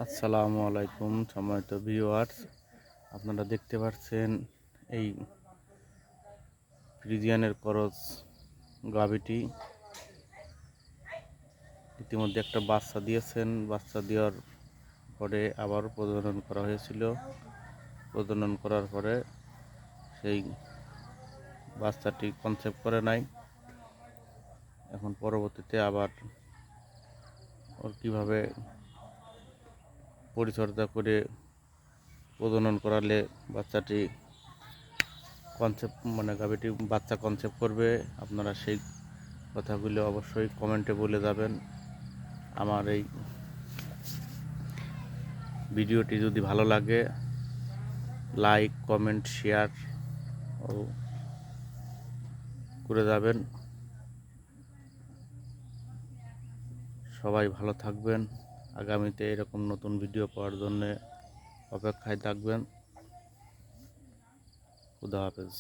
আসসালামু আলাইকুম সম্মানিত ভিউয়ার্স, আপনারা দেখতে পাচ্ছেন এই ফ্রিজিয়ানের ক্রস গাভীটি ইতিমধ্যে একটা বাচ্চা দিয়েছেন। বাচ্চা দেওয়ার পরে আবার প্রজনন করা হয়েছিল। প্রজনন করার পরে সেই বাচ্চাটি কনসেপ্ট করে নাই। এখন পরবর্তীতে আবার ওর কীভাবে পরিচর্যা করে প্রজনন করালে বাচ্চাটি গাভীটি বাচ্চা কনসেপ্ট করবে, আপনারা সেই কথাগুলো অবশ্যই কমেন্টে বলে যাবেন। আমার এই ভিডিওটি যদি ভালো লাগে লাইক, কমেন্ট, শেয়ার ও করে যাবেন। সবাই ভালো থাকবেন। আগামীতে এরকম নতুন ভিডিও পাওয়ার জন্য অপেক্ষায় থাকবেন। খুদা হাফেজ।